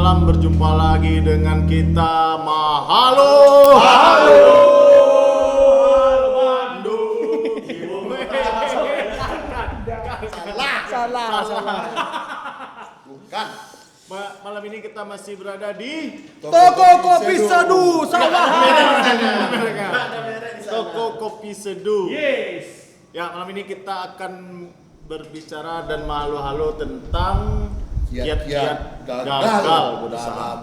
malam berjumpa lagi dengan kita Mahalo. Halo. Salah. Bukan. Malam ini kita masih berada di Toko Kopi Seduh Sawahan. Toko Kopi Seduh. Yes. Ya, malam ini kita akan berbicara dan malu-halu tentang kiat-kiat gagal berusaha.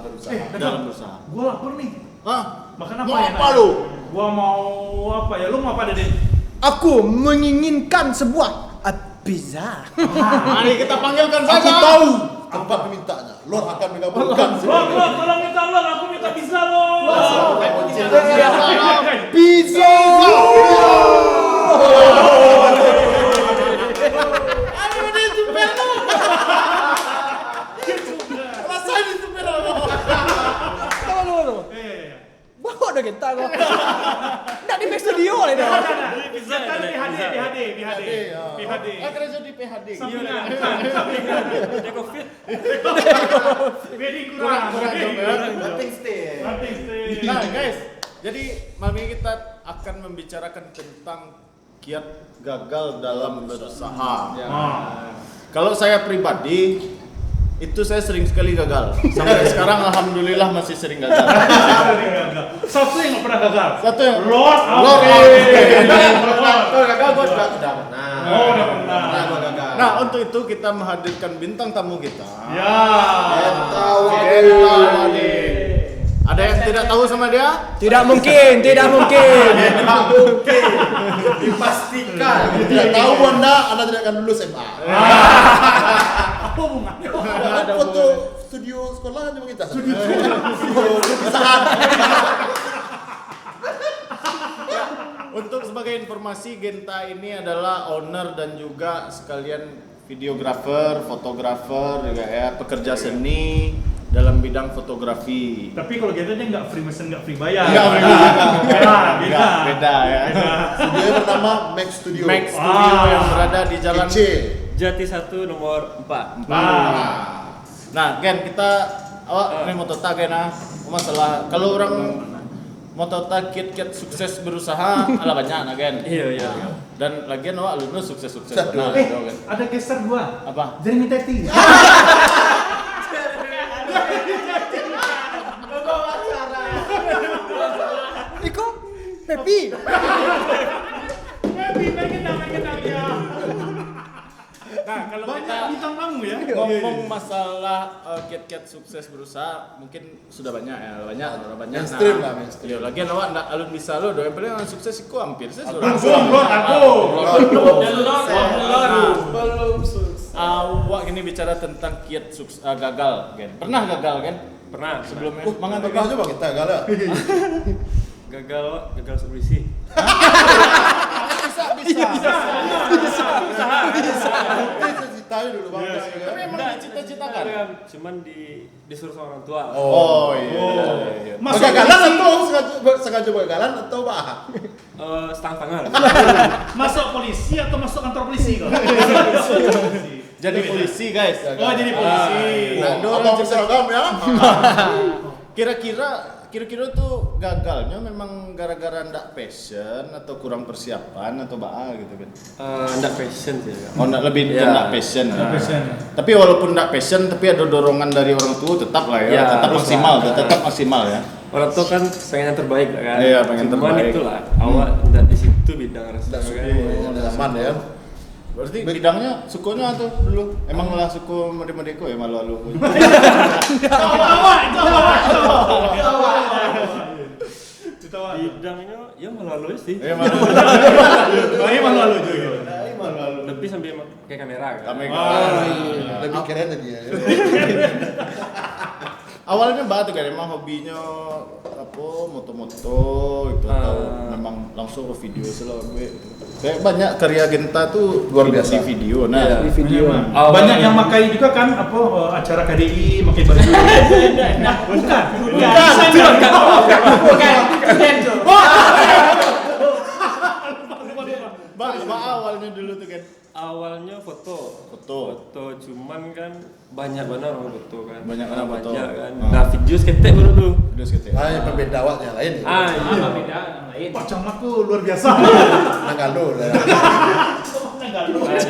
Dalam berusaha. Gua lapar nih. Hah? Makan apa Mau ya? apa lu? Gua mau apa ya? Lu mau apa, Dede? Aku menginginkan sebuah pizza. Mari kita panggilkan Aku saja. tahu tempat memintanya. Lord akan mengabulkan. Lord, tolong minta Lord, aku minta pizza Lord. Pizza. Rasain itu merah. Tunggu. Bawa dah kita kok. Ndak di studio le dah. Pizza tadi PHD. Akhirnya jadi PHD. Very kurang. Nothing stay. Nah guys, jadi malam ini kita akan membicarakan tentang kiat gagal dalam berusaha. Kalau saya pribadi, itu saya sering sekali gagal. Sampai sekarang alhamdulillah masih sering gagal. Satu yang nggak pernah gagal. Satu yang Lord. Kalau gagal gua udah pernah. Oh, udah pernah. Gua gagal. Nah, untuk itu kita menghadirkan bintang tamu kita. Ya. Genta Wadi. Ada yang tidak tahu sama dia? Tidak mungkin. Dipastikan. Tidak tahu Anda tidak akan lulus SMA. Apa hubungannya? Foto studio sekolah hanya kita. Studio perpisahan. Untuk sebagai informasi, Genta ini adalah owner dan juga sekalian videografer, fotografer, juga ya, pekerja seni dalam bidang fotografi. Tapi kalau gitu dia nggak free mesin, nggak free bayar. Nggak free bayar. Beda. Beda ya. Studio bernama Max Studio. Max Studio yang berada di Jalan C. Jati 1 nomor 4. Nah, Gen, kita ini motota Gen masalah kalau orang motota kiat-kiat sukses berusaha ala banyak nah Gen. Iya. Dan lagian alumnus sukses-sukses. Satu. Nah, gitu, Gen. Ada geser gua. Apa? Jeremy Teti. Iko Pepi. Nah, kalau Banyak kita bintang tamu ya. ngomong masalah kiat-kiat sukses berusaha mungkin sudah banyak ya, banyak. Mainstream lah, mainstream. Iya, lagian awak ndak alun bisa lo, yang paling orang sukses iku hampir saya sudah. Belum Awak ini bicara tentang kiat gagal, Gen. Pernah gagal, Gen? Pernah. Sebelumnya. Mana pernah coba kita gagal. Gagal supervisi. Bisa ceritain dulu Bang. Tapi emang dicita-citakan. Cuman disuruh sama orang tua. Oh iya. Gagalan atau sengaja gagalan atau bah? Setengah-setengah. masuk polisi atau masuk kantor polisi kok? Jadi polisi, guys. Oh, jadi polisi. Nah, Abang seragam ya. Kira-kira tuh gagalnya memang gara-gara ndak passion atau kurang persiapan atau gitu kan? Nggak passion sih. Oh, ndak lebih ke Iya. ndak passion. Passion. Tapi walaupun ndak passion, tapi ada dorongan dari orang tua tetap lah ya, Iya, tetap harus maksimal, lah. tetap maksimal ya. Orang tua kan pengen yang terbaik lah kan. Iya, pengen Cuman terbaik. itulah awak nggak di situ bidang Tidak rasanya. suka zaman ya. Berarti bidangnya sukunya tuh dulu. Emang lah suku mede-medeko ya malu-malu. Bidangnya ya malu sih. Ya malu. Malu juga. Lebih sambil pakai kamera kan. Kami Lebih keren tadi ya. awalnya batu kan emang hobinya apa moto-moto itu atau memang langsung ke video selalu kayak banyak karya Genta tuh Luar biasa. di video. Nah, Iya. Di video. Banyak yang makai juga kan acara KDI makai baju. Bukan. Bang awalnya dulu dulu tuh kan? Awalnya foto, cuman kan banyak benar orang foto kan. Banyak orang foto. kan. Nah video sketek baru tuh. Video sketek. Yang pembeda awak yang lain. Apa beda yang lain? Pak Camatku luar biasa. Nangalo lah.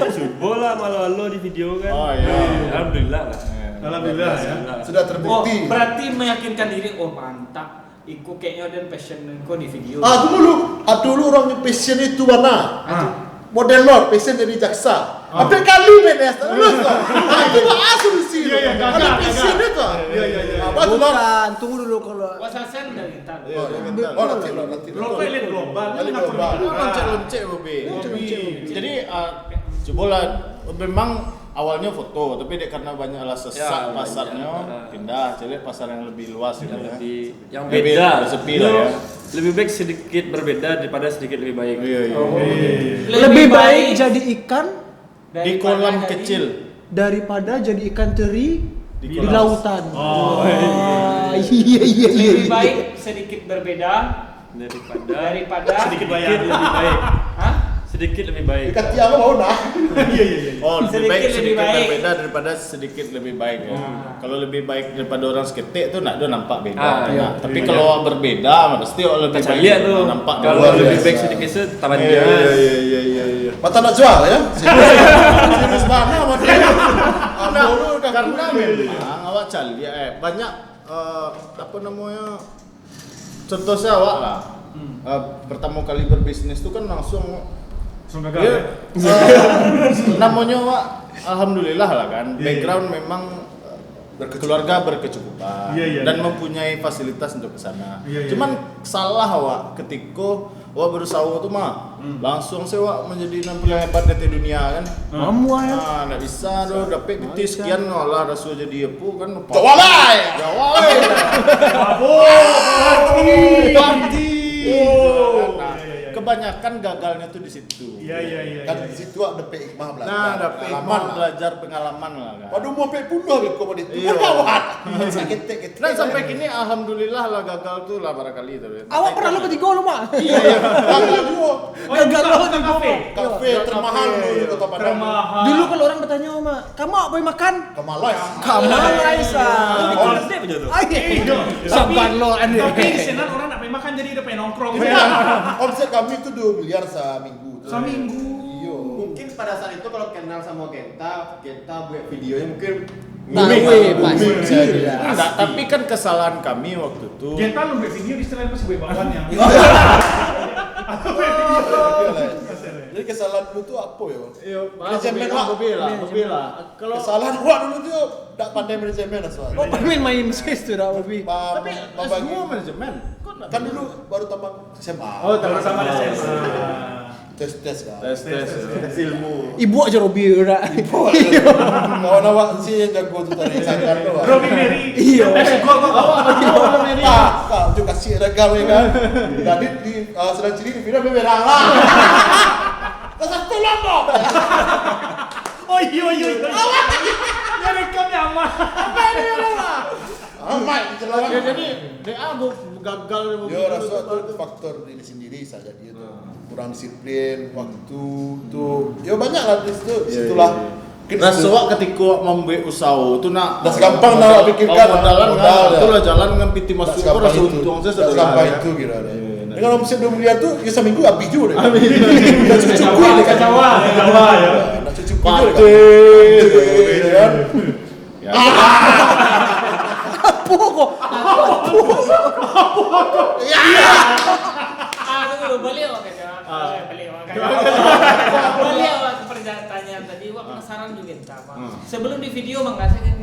Coba lah malu-malu di video kan. Oh iya. Alhamdulillah lah. Alhamdulillah ya. Sudah Oh, terbukti. berarti meyakinkan diri. Oh mantap. Iku kayaknya dan passion kau di video. Dulu orang yang passion itu mana? Model Lord, passion jadi jaksa. Ah. Apa kali menes? Terus tuh. Itu mah solusi. Iya, iya, gagal, Ada passion gagal. itu. Iya. Apa tuh Lord? Bukan, tunggu dulu kalau wasasen dari kita. Oh, nanti. Rokok elit global. Elit Kenapa global. begitu? Lonceng-lonceng Bobi. Jadi cobalah memang awalnya foto, tapi karena banyak lah sesak Ya, pasarnya banyak. pindah cari pasar yang lebih luas gitu ya. Yang Lebih beda, sepi lah ya. Lebih baik sedikit berbeda daripada sedikit lebih baik. Iya. Lebih baik jadi ikan Di kolam kecil. daripada jadi ikan teri di kolam. lautan. Oh, Iya. Lebih baik sedikit berbeda Daripada Sedikit bayar. lebih baik. Hah? Sedikit lebih baik. Ikan tiang mau nah. Iya. Oh, lebih Sedikit baik lebih sedikit baik. berbeda daripada sedikit lebih baik ya. Kalau lebih baik daripada orang sketek tuh nak dia nampak beda. Iya. Tapi kalau berbeda pasti lebih Kita baik lihat tuh. nampak Kalau luar lebih biasa. baik sedikit taman Iya, dia. iya. Mata nak jual ya? Serius mana sama dia? Karena memang awak cari banyak apa namanya contohnya awak lah pertama kali berbisnis tuh kan langsung Gagal. ya, Ya? namanya awak alhamdulillah lah kan Iya, background memang keluarga berkecukupan Iya. dan mempunyai fasilitas untuk kesana. Iya. Cuman salah awak ketika awak berusaha tuh mah langsung sih awak menjadi nampil hebat di dunia kan. Kamu ya. Nah, nggak bisa tuh dapat piti sekian lah rasul jadi apa kan. Jawa lah. Jawa. Party. Nah, kebanyakan gagalnya tuh di situ. Iya. Kan di situ ada hikmah belajar. Nah, dapat Pengalaman lah. belajar pengalaman lah kan. Waduh mau pe bunuh ke kau itu. Iya. Kawan. Sakit. Dan sampai kini alhamdulillah lah gagal tuh lah barangkali itu. Awak pernah lu ketiga lu mak? Iya. Gagal juga. Gagal lo Buka kafe. Kafe termahal dulu di Kota Padang. Termahal. Dulu kalau orang bertanya mak, kamu apa yang makan? Kemalai. Kamalaisan. Di kelas dia punya tuh. Sabar lo ane. Tapi di sana orang nak pengen makan jadi udah pengen nongkrong. Omset kami itu 2 miliar seminggu. Seminggu. Iya. Mungkin pada saat itu kalau kenal sama Genta buat videonya mungkin Pasti ya. Enggak, tapi kan kesalahan kami waktu itu. Genta lu buat video di setelah masih bawahnya. Jadi kesalahanmu tuh apa ya? Iya, Manajemen Wak. Bila. Kalau Kesalahan Wak dulu tuh tak pandai manajemen soalnya. Oh main sis tuh dah Bobi. tapi Membagi. semua manajemen. Kok Kan dulu baru tamat SMA. Oh, sama Tes kan. tes ilmu. Ibu aja Robi udah. Kawan awak sih yang jago tuh tadi sangkan doang. Robby Mary. Iya. Kau juga kasih regal ya kan. Jadi di sedang ciri di video beberang lah. Kesat tolong dong. Oh iya. Ya rekam nyaman. Amat celana. Ya jadi DA gagal Ya rasa itu faktor diri sendiri saja dia tuh kurang disiplin waktu tuh ya banyak lah di situ situlah Rasuak ketika membuat usaha itu nak dah segampang nak pikirkan modalan modal itu lah jalan dengan piti masuk segampang rasa itu untung saya dah segampang itu kira deh dengan omset 2 miliar tuh ya seminggu habis juga deh dah cukup deh kan Jawa ya. dah cukup juga kan Apa kok? Dulu balik awak balik awak ke pertanyaan tadi, awak penasaran juga Genta apa? Sebelum di video mangga saya kan.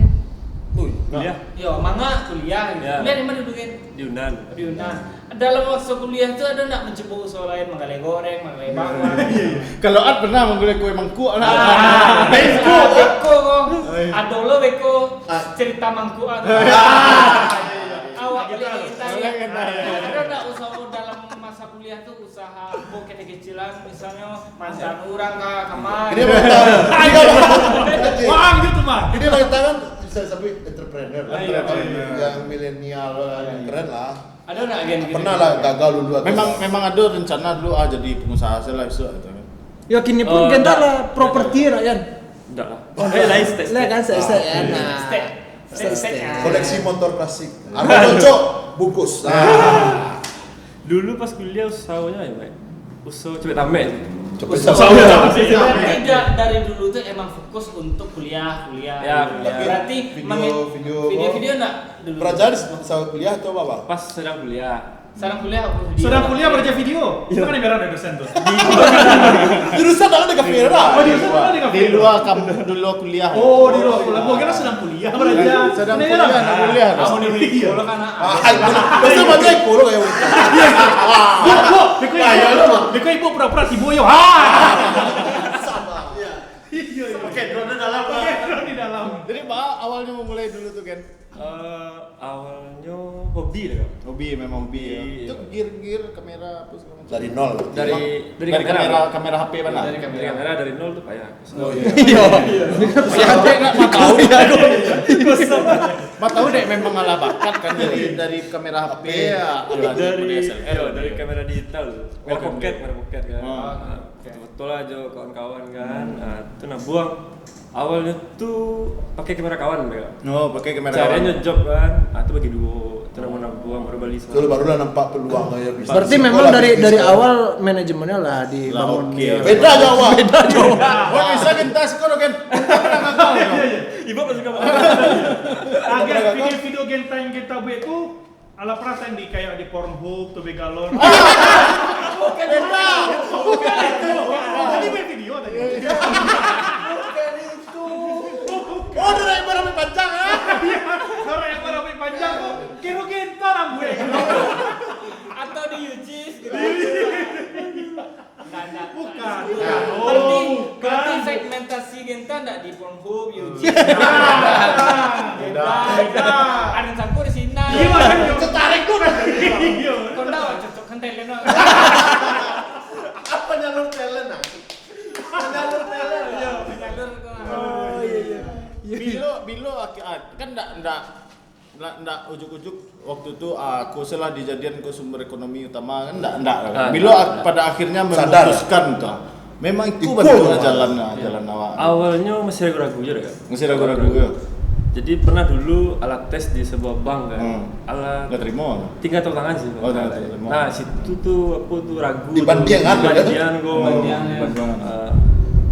Kuliah Yo, mangga kuliah gitu. Ya. Kuliah di mana dulu kan? di Unan. Di Unan. Dalam waktu kuliah itu ada nak mencoba usaha lain, mangga goreng, mangga bawang. kalau Ad pernah menggulai kue mangkuk lah Beko kok. Adolo beko cerita mangku awak beli kita ya. Ada enggak usaha dalam masa kuliah tuh usaha bokeh kecilan misalnya mantan orang ke kamar. ini mental Wang gitu mah. ini mental kan bisa disebut entrepreneur yang milenial yang keren lah Ada enggak gen gitu? pernah lah gagal dulu atau- memang ada rencana dulu jadi pengusaha saya lah besok gitu kan. Yakinnya pun Genta lah properti Ryan. Enggak lah. Lain step. Lah kan step ya. Nah. Step. Koleksi motor klasik. Ada cocok bungkus. Dulu pas kuliah usahanya ya, Pak. Usaha cepet tamek. Berarti dari dulu tuh emang fokus untuk kuliah. Ya, kuliah. Berarti video enggak dulu? Pelajaran saat kuliah atau apa? Pas sedang kuliah. Sekarang kuliah aku video. Sedang kuliah belajar video. Itu kan yang merah ada dosen tuh. Jurusan ada kamera. Oh, di sana ada Di luar kamu dulu kuliah. Oh, di luar kuliah. Gua kira sedang kuliah belajar. Sedang Ini kuliah, lah. nak kuliah. Kamu di video lo kan. Dosen macam kulo kayak gitu. Bu, Beko ibu pura-pura tiboyo. Oke, drone dalam. Di dalam. Jadi Mbak awalnya memulai dulu tuh kan. Awalnya hobi deh, Kak. Hobi memang hobi ya. Iya. Itu gear apa segala macam. Dari nol. Dari kamera HP mana? Dari kamera dari nol tuh payah. Oh iya. Siapa enggak mau tahu dia. Mau tahu deh memang ala bakat kan dari kamera HP ya. Dari kamera digital. Merah pocket kan. Betul aja kawan-kawan kan. Nah, itu buang. Awalnya tuh pakai kamera kawan ya. Oh, pakai kamera. Caranya job kan. Itu bagi dua. Itu buang baru beli. Dulu barulah nampak peluang kayak bisa. Berarti memang dari awal manajemennya lah dibangun. Beda Jawa. Wah, bisa kita sekolah kan. Ibu masih kamu. Agar video-video Genta yang kita buat itu ala perasaan di kayak di Pornhub, tuh Begalon. Bukan itu. Tadi main video tadi. Oh, udah yang berapa panjang ya? Orang yang lebih panjang kok kira Genta nang gue. Atau di UJIS gitu. Bukan. Berarti segmentasi Genta enggak di Pornhub, UJIS. Beda. Ada campur di sini. Tertarik tuh. Kau tahu cocok kan talent. Apa nyalur talent ah? Nyalur talent. Iya, penyalur kau. Oh iya. Bilo kan enggak ujuk-ujuk waktu itu aku setelah dijadian ke sumber ekonomi utama kan enggak. Bilo pada akhirnya memutuskan tuh. Memang itu betul jalan awal. Awalnya masih ragu-ragu aja kan. Masih ragu-ragu ya. Jadi pernah dulu alat tes di sebuah bank kan. Alat Enggak terima. tinggal tepuk tangan sih. Oh, tinggal terima. Nah, situ tuh aku tuh ragu. Dibandingkan, Dibandingkan kok. Dibandingkan,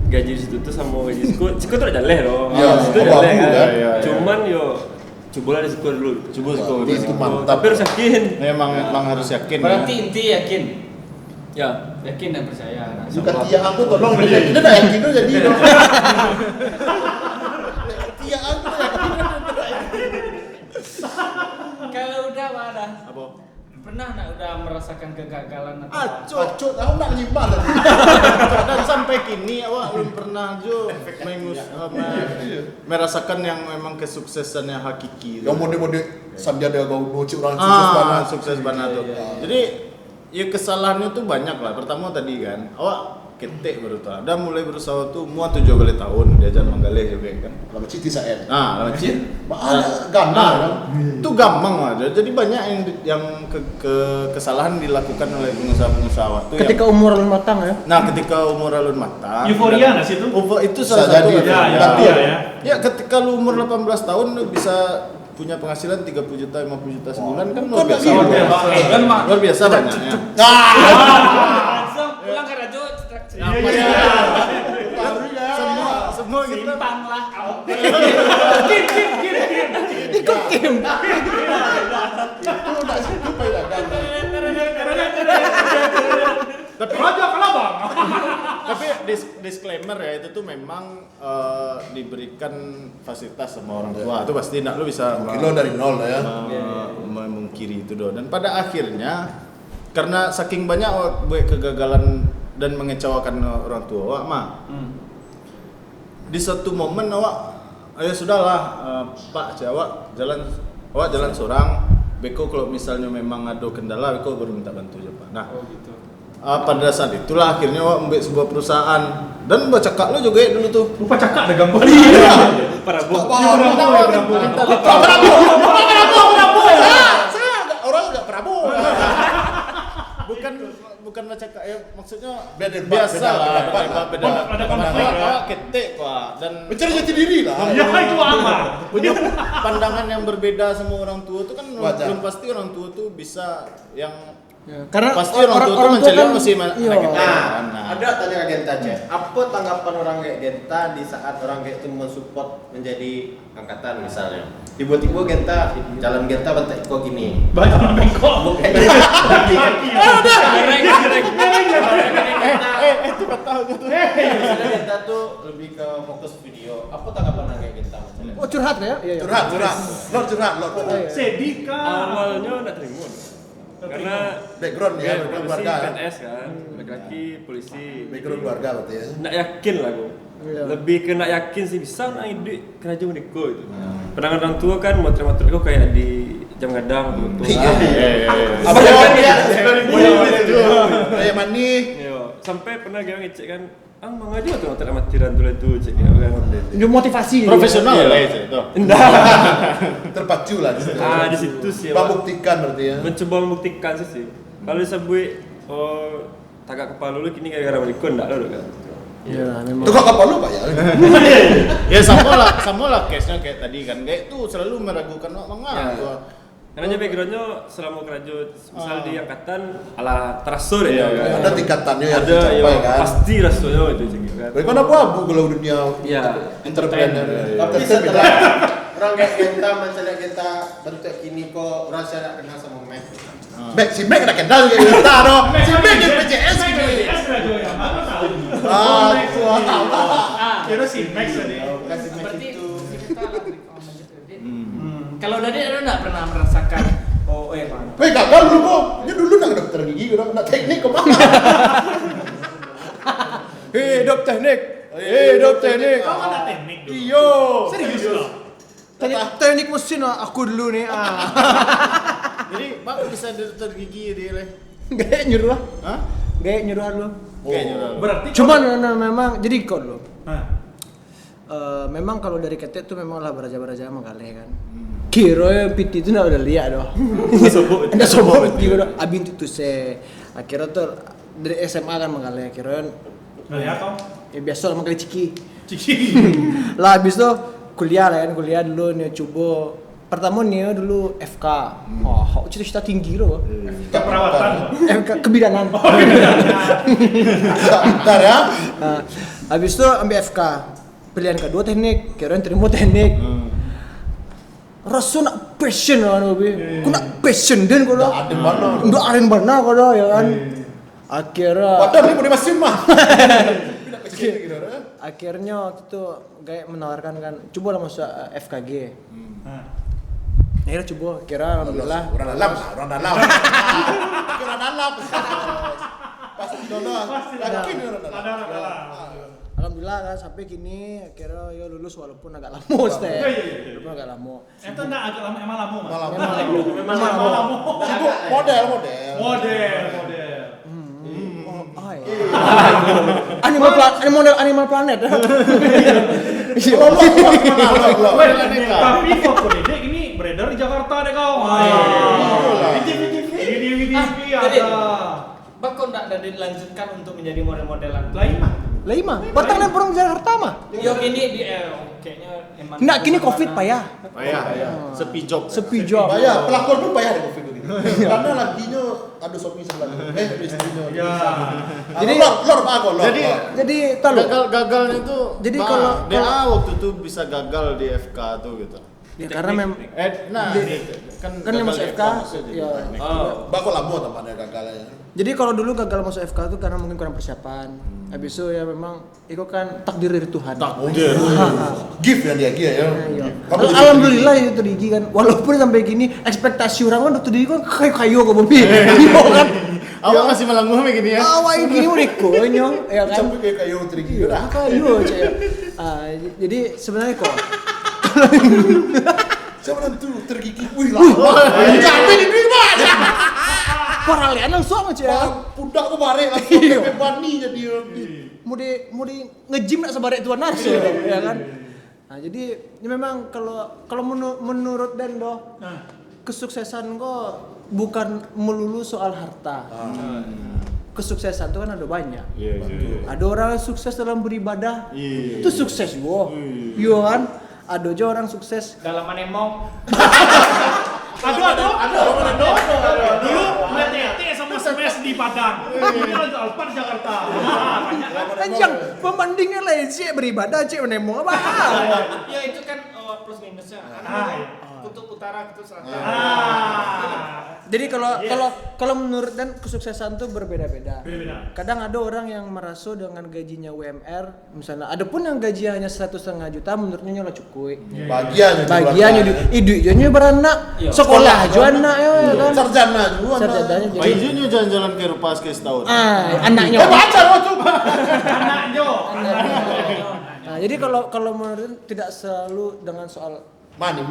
Gaji di situ tuh sama gaji Ciko tuh udah jaleh loh. Iya, Situ oh, jaleh bagus, kan. kan? Iya. Cuman yo cobalah di situ dulu. Coba Itu mantap. Tapi harus yakin. memang harus yakin. Berarti inti yakin. Ya. Yakin dan percaya. Suka Tia aku tolong dia tidak yakin tuh jadi. Tia aku yakin. Kalau udah mana? Apa? Pernah enggak udah merasakan kegagalan atau Acot, aku nak nyimpang tadi. Dan sampai kini awak belum pernah jo merasakan yang memang kesuksesan yang hakiki. Yang mode-mode Sandiaga Uno cik orang sukses banget. Sukses banget tuh. Jadi ya kesalahannya tuh banyak lah. Pertama tadi kan, awak ketek baru tuh. Dan mulai berusaha tuh mua 7 tahun diajar manggaleh juga kan. Lama citi saya. Lama cit. Gampang kan. Itu gampang aja. Jadi banyak yang kesalahan dilakukan oleh pengusaha-pengusaha waktu Ketika umur matang ya. Nah, ketika umur alun matang. Euforia nggak sih itu? Itu salah satu. jadi. Ya. Ya, ketika lu umur 18 tahun lu bisa punya penghasilan 30 juta, 50 juta sebulan kan luar biasa. Luar biasa banyaknya. langsung pulang ke Rajo Semua kita simpang lah. Ikut tim. Itu nak situ pai dagang. tapi disclaimer ya, itu tuh memang diberikan fasilitas sama orang tua. Itu pasti nak lu bisa Kilo dari nol lah ya. memungkiri itu doang. Dan pada akhirnya karena saking banyak buat kegagalan dan mengecewakan orang tua awak mah. Di satu momen awak ya sudahlah Pak awak jalan seorang. Beko kalau misalnya memang ada kendala Beko baru minta bantu aja Pak. Nah, pada saat itulah akhirnya awak ambil sebuah perusahaan dan baca cakak lu juga dulu tuh. Lupa cakap ada gambar. Para bu. Orang enggak Prabowo. Bukan baca cakak ya, maksudnya Beda- biasa beda- lah. beda- Beda. ada konflik, ya. Awak ketik Pak dan Mencari jati diri lah. Ya itu apa? punya pandangan yang berbeda sama orang tua tuh kan Wajar. belum pasti orang tua tuh bisa yang Karena pasti orang tua tuh mencari masih anak kita. Nah, ada tanya ke Genta aja. Apa tanggapan orang kayak Genta di saat orang kayak itu mensupport menjadi angkatan misalnya? Tiba-tiba Genta, jalan Genta bentak kok gini. Baca bengkok. Cepat tahu tuh. Misalnya Genta tuh lebih ke fokus video. Apa tanggapan orang kayak Genta misalnya? Oh curhat ya? Iya. Curhat. Lord curhat. Sedih kah? Awalnya enggak terima. Karena Background ya, background polisi keluarga. PNS kan, laki-laki polisi. Background keluarga berarti ya. Nggak yakin lah gue. Iya. Lebih ke nggak yakin sih bisa naik duit kerja meniko itu. Penangan orang tua kan motor-motor itu kayak di jam gadang betul. Iya. Apa ya? Kayak mani. Sampai pernah dia ngecek kan, mang aja tuh motor amatiran dulu itu cek dia kan. Itu motivasi. Profesional Iya. lah itu. Terpacu lah di situ. Di situ sih. Membuktikan berarti ya. Mencoba membuktikan sih. Kalau disebut tagak kepala lu kini gara-gara menikah enggak lo kan. Iya, memang. Tukar kapal lu Pak ya. Ya sama lah case-nya kayak tadi kan. Kayak itu selalu meragukan Ya. Karena backgroundnya selama kerja misal di angkatan ala terasur ya kan. Ada tingkatannya yang Ada dicapai yang kan. pasti rasanya itu cek kan. Bagaimana abu kalau dunia Iya. entrepreneur. Tapi setelah orang kayak Genta, misalnya Genta bentuk gini kok rasa tidak kenal sama Mac. Mac si Mac nak kenal gitu. Tak dong. Si Mac yang PJS gitu. PJS raja ya, mana tahu. Kira si Max tadi. Berarti kita lagi kalau dari ada nggak pernah merasakan Pak. Weh gagal dulu kok. Dia dulu nak dokter gigi, nak teknik kok. Hidup teknik. Hidup teknik. Kau ada teknik dulu. Iyo. Serius loh. Teknik mesin aku dulu nih. Jadi Pak bisa dokter gigi dia leh. Gaya nyuruh lah. Hah? Gaya nyuruh lu. Kayaknya. Berarti Cuman memang jadi kok lo. Hah. Memang kalau dari ketek tuh memang lah beraja-beraja mengalih kan. Kira yang PT itu nak udah lihat doh. Anda sobat juga doh. Abin itu saya. Akhirnya tuh dari SMA kan mengalih. Akhirnya Ngeliat kau? ya biasa lah mengalih ciki. Ciki. Lah habis tuh kuliah lah kan, kuliah dulu nih coba. Pertama nih dulu FK. Oh, cita-cita tinggi loh. Keperawatan. FK kebidanan. Bentar ya. Nah, habis itu ambil FK. Pilihan kedua teknik, kirain terima teknik. Rasa nak passion kan Bobi. Ku nak passion dan kau dah. Ada mana? Ndak aren benar kau dah ya kan. Akhirnya Padahal ni boleh masih mah. akhirnya waktu itu kayak menawarkan kan, coba lah masuk FKG. Akhirnya coba, kira alhamdulillah. Orang dalam. Orang dalam. Pasti dono. Yakin orang dalam. Ada orang dalam. Alhamdulillah kan sampai kini akhirnya ya lulus walaupun agak lama Ustaz. Iya. Walaupun agak lama. Itu enggak agak lama, emang lama Mas. Memang lama. Model. Model. Oh, iya. Animal Planet. Tapi foto dedek ini beredar di Jakarta deh kau. Di TV ada. Bakal nggak ada dilanjutkan untuk menjadi model-modelan Lain mah. Lima. Batang dan Purung Jakarta mah. Yo ini di kayaknya emang Nggak kini Covid payah. Sepi job. Sepi job. Bayar, pelakor pun bayar deh Covid begini. Karena lakinya ada Shopee sebelah. Istrinya. Ya. Jadi lor Pak Lor. Jadi tahu. Gagalnya itu Jadi Pak, kalau- DA waktu itu bisa gagal di FK tuh gitu. Ya, karena memang Nah, kan yang gagal masuk di FK, maksudnya di ya. teknik. Bakal lama tempatnya gagalnya. Jadi kalau dulu gagal masuk FK itu karena mungkin kurang persiapan. Habis itu ya memang itu kan takdir dari Tuhan. Takdir. Gift yang dia ya. Iya. Kamu jadi Alhamdulillah itu dokter gigi kan. Walaupun sampai gini ekspektasi orang kan dokter gigi kan kayu kok Bobi. Iya kan. Awak masih melangguh begini ya? Awak ini udah konyol ya kan. sampai kayak kayu terigi udah. Kayu aja ya. Jadi sebenarnya kok Siapa nanti tergigi? Wih lah. Capek di bima. paralian langsung aja. Pudak tuh bare langsung kayak bani jadi. Mau di nge-gym nak sebarek tuan nars ya kan. Nah, jadi ini memang kalau menurut Dendo kesuksesan kok bukan melulu soal harta. kesuksesan itu kan ada banyak. Iya. Ada orang yang sukses dalam beribadah, Iya. itu sukses gua. Iya kan? Ada aja orang sukses. Dalam manemong. Aduh. Dulu melihat sama SMS di Padang. Ini lagi Alphard Jakarta. Banyak kan? Anjang, pembandingnya lain sih beribadah cek menemong apa? Ya itu kan plus minusnya. Kutub utara, kutub selatan. Jadi kalau menurut Dan kesuksesan tuh berbeda-beda. Beda-beda. Kadang ada orang yang merasa dengan gajinya UMR, misalnya ada pun yang gajinya hanya 1,5 juta, menurutnya nyola cukup. Bagiannya idenya beranak, Iya. sekolah aja anak ya kan. Sarjana juga. Sarjananya Pak jadi Izinnya jalan-jalan ke Eropa sekali setahun. anaknya. Baca lo coba. Anak Jo. Nah, jadi kalau menurut tidak selalu dengan soal Money.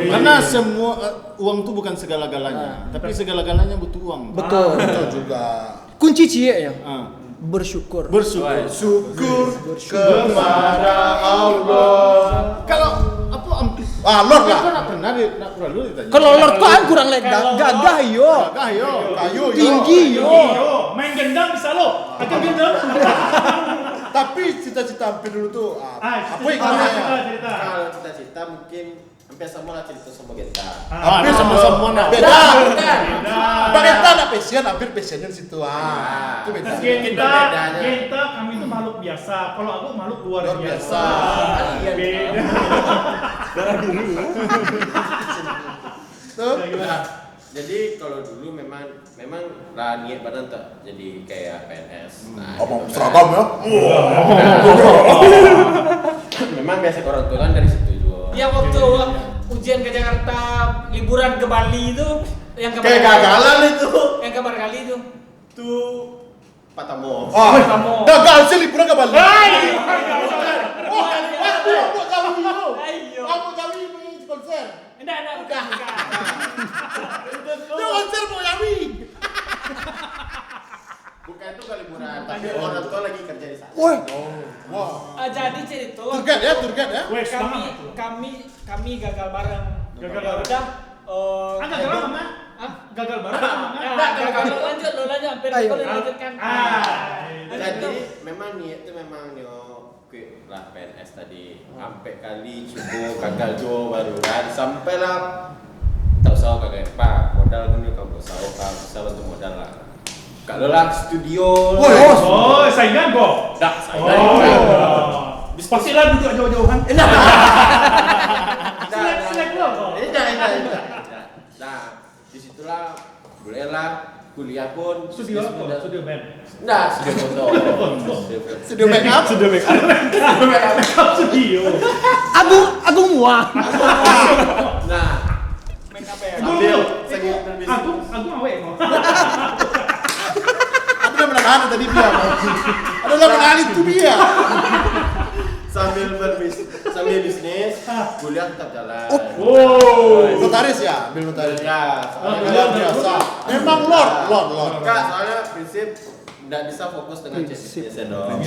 Karena semua uang itu bukan segala-galanya, tapi segala-galanya butuh uang. betul. Betul juga. Kunci cie ya, Ah. bersyukur. Bersyukur. Syukur kepada Allah. Kalau apa Lord lah. Kau nak pernah ditanya. Kalau Lord kok aku kurang lihat gagah yo. Gagah yo. Kayu Tinggi yo. Main gendang bisa lo. Akan gendang. Tapi cita-cita hampir dulu tuh apa yang cerita. Kalau cita-cita mungkin hampir sama lah cerita sama Genta. Hampir sama-sama nak. Beda. Bukan. Bang Genta ada passion, hampir passionnya di situ. Itu beda. Genta kami itu makhluk biasa. Kalau aku makhluk luar biasa. Beda. Tuh. Jadi kalau dulu memang lah niat badan tak jadi kayak PNS. Nah, Omong gitu seragam ya. Memang biasa orang tua kan dari situ juga. Ya waktu ujian ke Jakarta, liburan ke Bali itu yang Kayak gagalan itu. Yang kabar kali itu. Tuh Pak Tamo. Kamu. Gagal sih liburan ke Bali. Ayo. Aku kami pergi konser. Enggak, bukan. Itu konser mau Yawi. Bukan itu kali liburan, tapi orang tua lagi kerja di sana. Wah. Wow. Jadi cerita. Tour guide ya. Wes, Kami gagal bareng. Gagal bareng. Udah. Gagal bareng mana? Gagal bareng mana? Gagal lanjut hampir Ayo. dilanjutkan. Jadi memang niat itu memang lah PNS tadi sampai kali coba gagal jo baru kan sampailah tak usah kagak Pak modal kan kau usah bantu modal lah kalau lah studio Oh, saingan kok. dah saya Pastilah duduk jauh-jauhan. Selek lo. nah disitulah bolehlah kuliah pun Studio apa? Studio band. nah studio foto Studio make up. Studio. Agung muah. nah Make up ya. Aku awek kok. Aku udah menahan tadi dia. Ada udah menahan itu dia. sambil bisnis kuliah tetap jalan Notaris ya, ambil notaris. ya Luar biasa. Memang Lord. enggak soalnya prinsip nggak bisa fokus dengan bisnis dong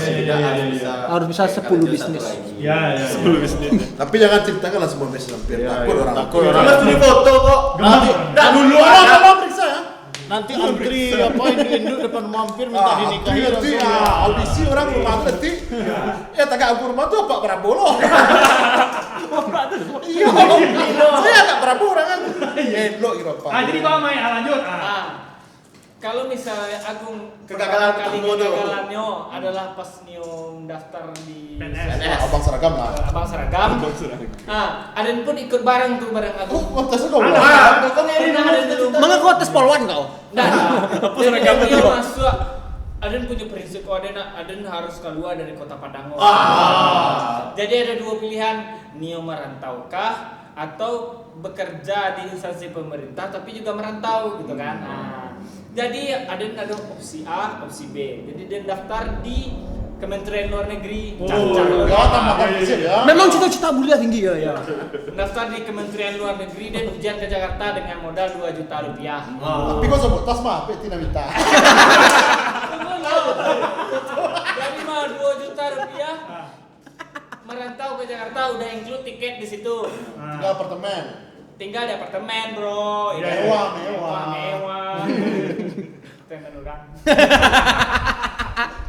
Harus bisa 10 bisnis. Ya. Tapi jangan ceritakan lah semua bisnis hampir. Takut orang. Cuma studi foto kok Nah dulu orang periksa ya. Nanti antri apa induk depan mampir minta dinikahi Nanti audisi orang rumah tuh nanti. Ya tagak aku rumah tuh Pak Prabowo. Iya. Saya agak Prabowo orang kan. Elok kira Pak. Jadi kau main lanjut. Kalau misalnya Agung Kegagalan kali ketemu tuh. kegagalannya adalah pas Nio daftar di PNS. Abang seragam lah. Abang seragam. Aden pun ikut bareng tuh bareng Agung. Kontes kau. Aden dulu. Mengaku tes polwan kau. Jadi dia masuk. Aden punya prinsip kok Aden harus keluar dari kota Padang. Jadi ada dua pilihan, Nio merantaukah atau bekerja di instansi pemerintah tapi juga merantau gitu kan. Jadi Aden ada opsi A, opsi B. Jadi dia daftar di Kementerian Luar Negeri. Memang cita-cita kuliah tinggi ya. Daftar di Kementerian Luar Negeri dan ujian ke Jakarta dengan modal 2 juta rupiah. Tapi kau sebut tas mah, Peti Namita. Jadi mah 2 juta rupiah merantau ke Jakarta udah include tiket di situ. Di apartemen. Tinggal di apartemen, bro. Mewah. Mewah. kan.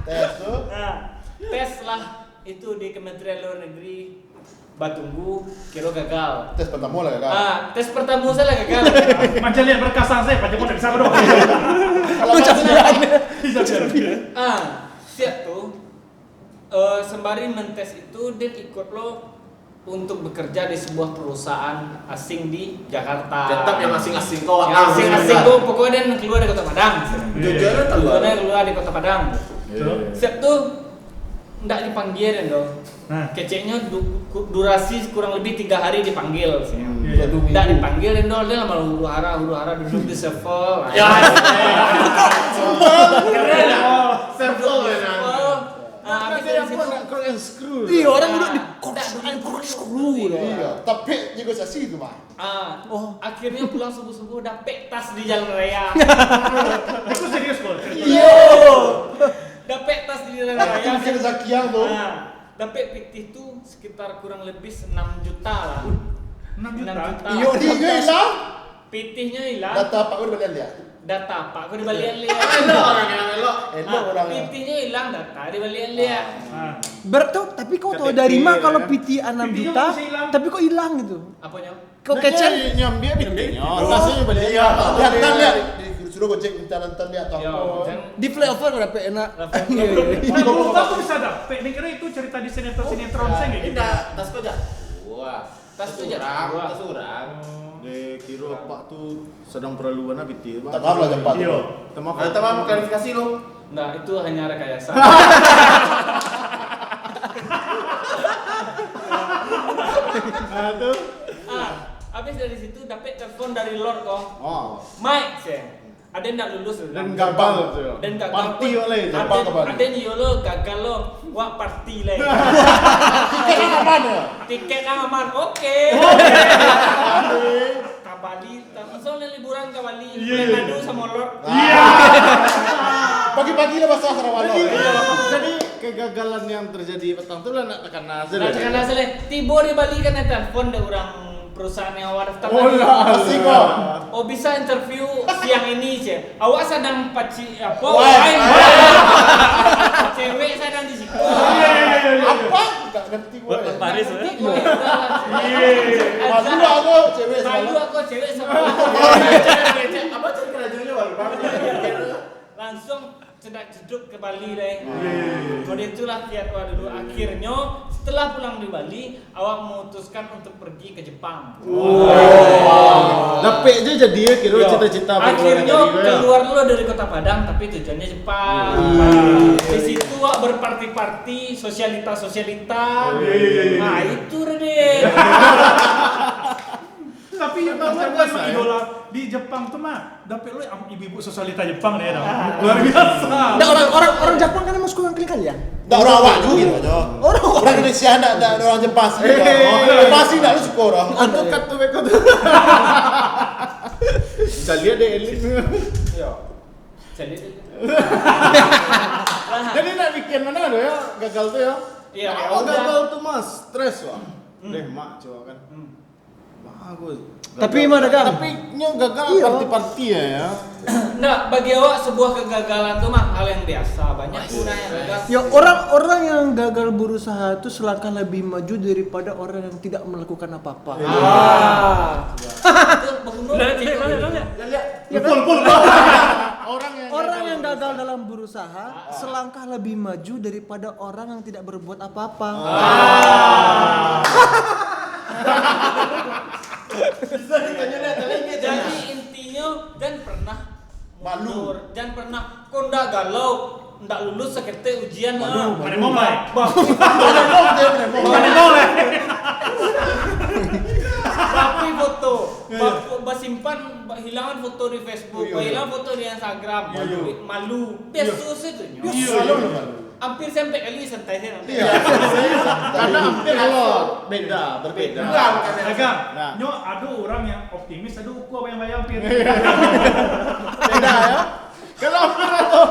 Tes tuh. Nah, tes lah itu di Kementerian Luar Negeri Batunggu kira gagal. Tes pertama lah kan. Tes pertama saya lah gagal. Macam lihat berkasan saya, macam mana bisa dong. Kalau Siap tuh. Sembari mentes itu dia ikut lo untuk bekerja di sebuah perusahaan asing di Jakarta. Tetap yang asing-asing kok. Yang asing-asing tuh pokoknya dia keluar dari Kota Padang. Jujur keluar di Kota Padang. Siap tuh nggak dipanggil dong. Keceknya durasi kurang lebih 3 hari dipanggil. Nggak dipanggil dong, dia lama huru hara duduk di server. Iya, orang duduk di screw loh. Iya, tapi negosiasi itu mah. Akhirnya pulang subuh-subuh dapet tas di jalan raya. Itu serius kok. Iya. Dapet tas di jalan raya. Mungkin Zakiang tuh. Dapet pitih tuh sekitar kurang lebih 6 juta lah. 6 juta. Iyo dia hilang. Pitihnya hilang. Data Pak udah balian dia. Data Pak gue dibalian lihat. Orang yang elok. Orangnya. Pitihnya hilang, data dibalian lihat. Tapi kau tahu dari mana kalau PT 6 juta, tapi kok hilang gitu? Apanya? Kau kecen? Nyambi pitnya. Tasnya balik. Iya. Lihat. Suruh gojek minta nonton lihat toh. Di flyover udah enak. Kalau aku bisa dapet, nih kira itu cerita di sinetron saya kayak gitu. Tas kok aja. Wah, Tas tuh tas orang. Kira Pak tuh sedang perluan apa itu? Tak maaf lah jam 4. Iya. Teman klarifikasi lo. Nah, itu hanya rekayasa. Aduh. Habis dari situ dapet telepon dari Lord kok. Oh. Mike, ada yang tak lulus Dan gagal tuh. Dan gagal. Party oleh itu. Ada yang lo gagal lo, wah party lah. Tiket mana? Tiket aman, oke. Ke Bali, soalnya liburan ke Bali, Manado sama Lord. Pagi-pagi lah bahasa Sarawak. Jadi kegagalan yang terjadi petang itu lah nak tekan nasi. Nah, karena saya tiba di Bali kan ada telepon dari orang perusahaan yang awak daftar. Asik kok. Oh bisa interview siang ini sih. Awak sedang paci apa? Cewek sedang di situ. Apa? Enggak ngerti gue. Paris ya. Malu aku cewek Malu semalam. aku cewek sama. Apa cerita kerajanya baru banget. Langsung cedak jeduk ke Bali deh. Kode itulah kiat awak dulu. Akhirnya setelah pulang di Bali, awak memutuskan untuk pergi ke Jepang. Dapet aja jadi ya kira cita-cita. Akhirnya keluar dulu dari Kota Padang, tapi tujuannya Jepang. Di situ awak berparti-parti, sosialita. Nah itu deh. Tapi yang macam idola di Jepang tuh mah dapet lo ibu-ibu sosialita Jepang deh luar biasa. Nah, orang Jepang kan emang suka ngangklin kalian. Enggak orang awak juga. Orang Indonesia enggak orang Jepang sih. Pasti enggak lu suka orang. Untuk kat tuh beko tuh. Bisa lihat deh elit. Iya. Jadi Jadi nak bikin mana tuh ya gagal tuh ya. Iya, Awak udah. gagal tuh mas, stres wah. Deh mak coba kan. Bagus. Tapi mana kan? Tapi nyo gagal Iya. party ya. nah, bagi awak sebuah kegagalan tuh mah hal yang biasa. Banyak guna yang gagal. Ya orang-orang yang gagal berusaha itu selangkah lebih maju daripada orang yang tidak melakukan apa-apa. Itu benar. Orang yang gagal dalam berusaha selangkah lebih maju daripada orang yang tidak berbuat apa-apa. Jadi intinya dan pernah Malu. mundur, dan pernah kok ndak galau, ndak lulus sekete ujian lah. Mana mau lah? Mana mau lah? Tapi foto, simpan hilangan foto di Facebook, hilang foto di Instagram, malu. Biasa itu nyo. Hampir sampai kali santai saya nanti. Karena hampir kalau berbeda. Agak. Nah. Nyo ada orang yang optimis, ada uku apa yang hampir. Beda ya. Kalau hampir atau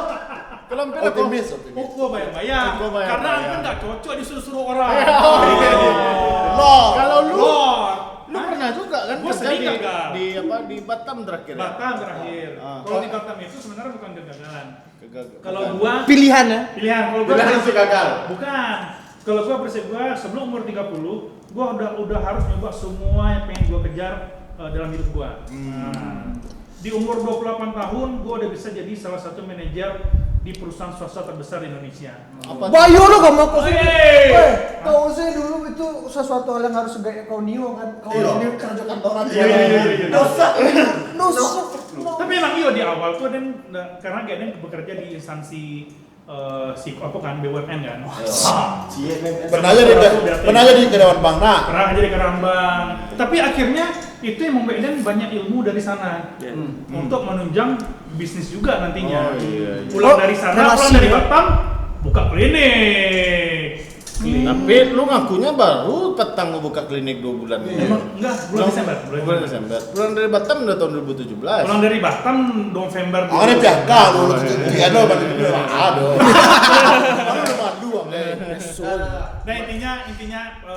Optimis. Uku apa yang bayar. Uku bayar. Karena hampir nggak cocok disuruh orang. Kalau lu pernah juga kan kan Gua kerja sering di, gagal. di Batam terakhir. Ya? Batam terakhir. Ah. Kalau di Batam itu sebenarnya bukan kegagalan. Gagal. Kalau gua Pilihan ya. pilihan kalau gua Bilang sih gagal. bukan. Kalau gua prinsip gua sebelum umur 30, gua udah harus nyoba semua yang pengen gua kejar dalam hidup gua. Nah, di umur 28 tahun gua udah bisa jadi salah satu manajer di perusahaan swasta terbesar di Indonesia. Apa? Bayu lo gak mau kau sih? Hey! Kau sih dulu itu sesuatu hal yang harus gaya kau Nio kan. Kau Iya. ini kerja kantoran. Iya. Dosa. Tapi emang iya di awal tuh dan karena Geden bekerja di instansi apa kan BUMN kan. Pernah jadi karyawan bank. Nah, Pernah jadi kerambang. Tapi akhirnya itu yang membuat Eden banyak ilmu dari sana untuk menunjang bisnis juga nantinya. Oh, iya. Pulang dari sana, relasi pulang dari ya? Batam, buka klinik. Tapi lu ngakunya baru petang mau buka klinik 2 bulan. Emang enggak, bulan Desember. Bulan Desember. Pulang dari Batam udah tahun 2017. Pulang dari Batam November. awalnya piaka lu ano balik dulu. Aduh. Aduh mandu Nah intinya